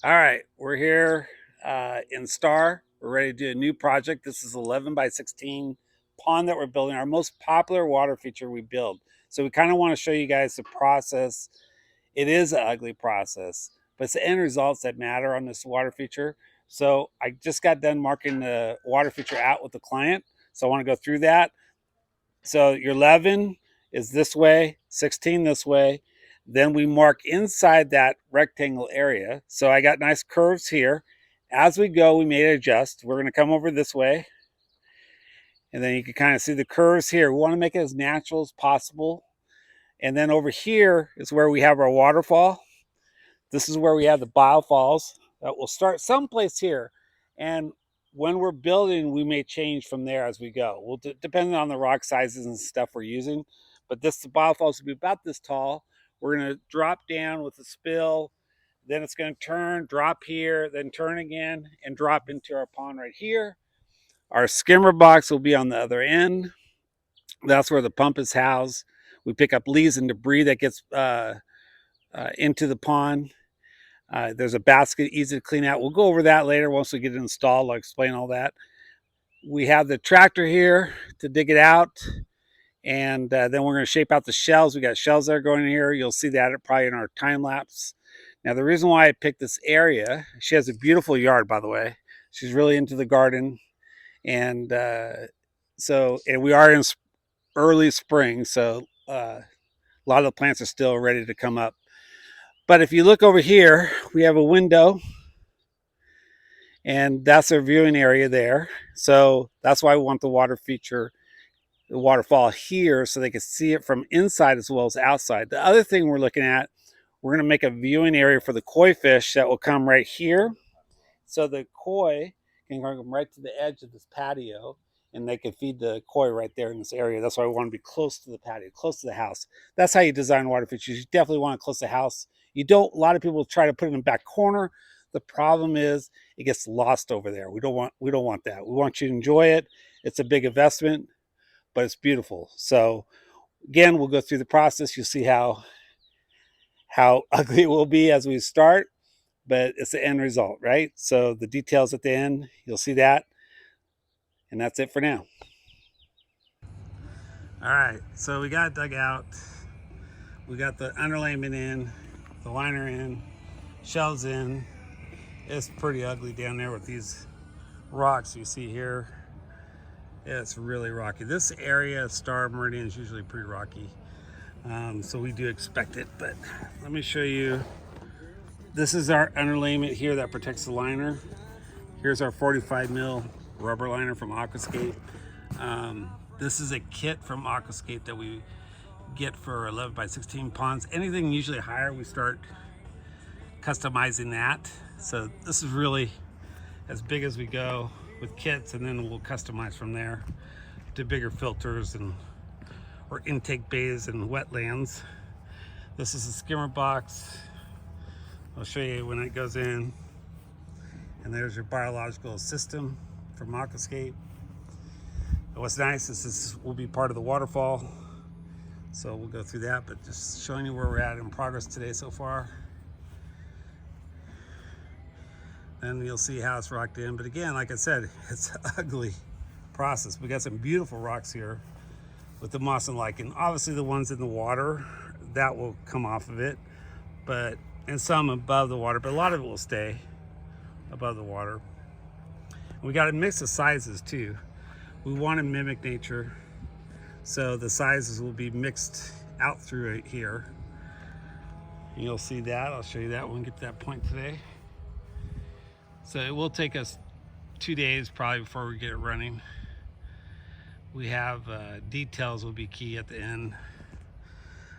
All right, we're here in Star. We're ready to do a new project. This is 11 by 16 pond that we're building, our most popular water feature we build. So we kind of want to show you guys the process. It is an ugly process, but it's the end results that matter on this water feature. So I just got done marking the water feature out with the client. So I want to go through that. So your 11 is this way, 16 this way. Then we mark inside that rectangle area. So I got nice curves here. As we go, we may adjust. We're going to come over this way. And then you can kind of see the curves here. We want to make it as natural as possible. And then over here is where we have our waterfall. This is where we have the biofalls that will start someplace here. And when we're building, we may change from there as we go. Well, depending on the rock sizes and stuff we're using. But the biofalls will be about this tall. We're going to drop down with the spill. Then it's going to turn, drop here, then turn again, and drop into our pond right here. Our skimmer box will be on the other end. That's where the pump is housed. We pick up leaves and debris that gets into the pond. There's a basket easy to clean out. We'll go over that later once we get it installed. I'll explain all that. We have the tractor here to dig it out. And then we're going to shape out the shells. We got shells that are going in here. You'll see that probably in our time lapse. Now, the reason why I picked this area, she has a beautiful yard, by the way. She's really into the garden. And and we are in early spring. So a lot of the plants are still ready to come up. But if you look over here, we have a window, and that's our viewing area there. So that's why we want the water feature, the waterfall here, so they can see it from inside as well as outside. The other thing we're looking at, we're going to make a viewing area for the koi fish that will come right here. So the koi can come right to the edge of this patio, and they can feed the koi right there in this area. That's why we want to be close to the patio, close to the house. That's how you design water features. You definitely want it close to the house. You don't. A lot of people try to put it in the back corner. The problem is it gets lost over there. We don't want that. We want you to enjoy it. It's a big investment, but it's beautiful. So again, we'll go through the process. You'll see how ugly it will be as we start, but it's the end result, right? So the details at the end, you'll see that. And that's it for now. All right, so we got it dug out. We got the underlayment in, the liner in, shells in. It's pretty ugly down there with these rocks you see here. Yeah, it's really rocky. This area of Star Meridian is usually pretty rocky. So we do expect it, but let me show you. This is our underlayment here that protects the liner. Here's our 45 mil rubber liner from Aquascape. This is a kit from Aquascape that we get for 11 by 16 ponds. Anything usually higher, we start customizing that. So this is really as big as we go with kits, and then we'll customize from there to bigger filters and or intake bays and wetlands. This is a skimmer box. I'll show you when it goes in. And there's your biological system from Aquascape. What's nice is this will be part of the waterfall. So we'll go through that, but just showing you where we're at in progress today so far. And you'll see how it's rocked in. But again, like I said, it's an ugly process. We got some beautiful rocks here with the moss and lichen. Obviously the ones in the water, that will come off of it. And some above the water, but a lot of it will stay above the water. We got a mix of sizes too. We want to mimic nature, so the sizes will be mixed out through it here. And you'll see that. I'll show you that when we get to that point today. So it will take us 2 days probably before we get it running. We have details will be key at the end.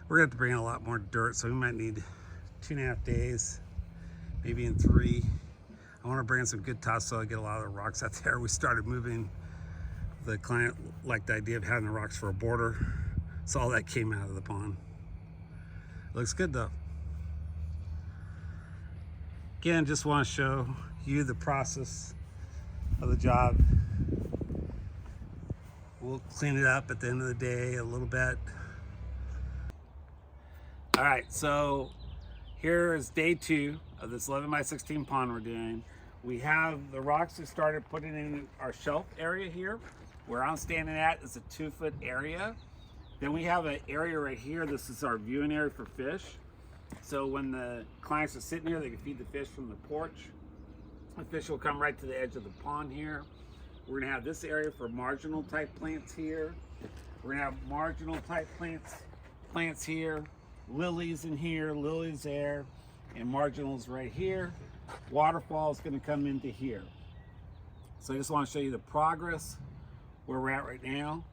We're gonna have to bring in a lot more dirt, so we might need 2.5 days, maybe in 3. I want to bring in some good topsoil, get a lot of the rocks out there. We started moving. The client liked the idea of having the rocks for a border, so all that came out of the pond. Looks good though. Again, just want to show you the process of the job. We'll clean it up at the end of the day a little bit. All right, so here is day 2 of this 11 by 16 pond we're doing. We have the rocks we started putting in our shelf area here. Where I'm standing at is a 2-foot area. Then we have an area right here. This is our viewing area for fish. So when the clients are sitting here, they can feed the fish from the porch. The fish will come right to the edge of the pond here. We're gonna have this area for marginal type plants here. We're gonna have marginal type plants here, lilies in here, lilies there, and marginals right here. Waterfall is gonna come into here. So I just wanna show you the progress where we're at right now.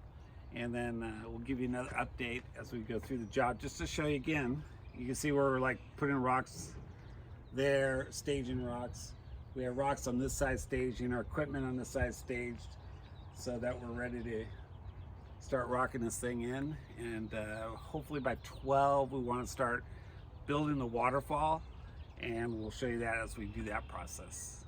And then we'll give you another update as we go through the job, just to show you again. You can see where we're like putting rocks there, staging rocks. We have rocks on this side staging, our equipment on this side staged, so that we're ready to start rocking this thing in. And hopefully by 12, we want to start building the waterfall, and we'll show you that as we do that process.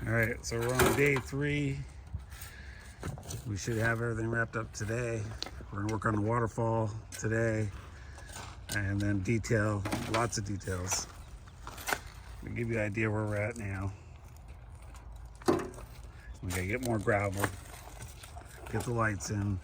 All right, so we're on day 3. We should have everything wrapped up today. We're gonna work on the waterfall today, and then detail, lots of details. We give you an idea where we're at now. We gotta get more gravel, get the lights in,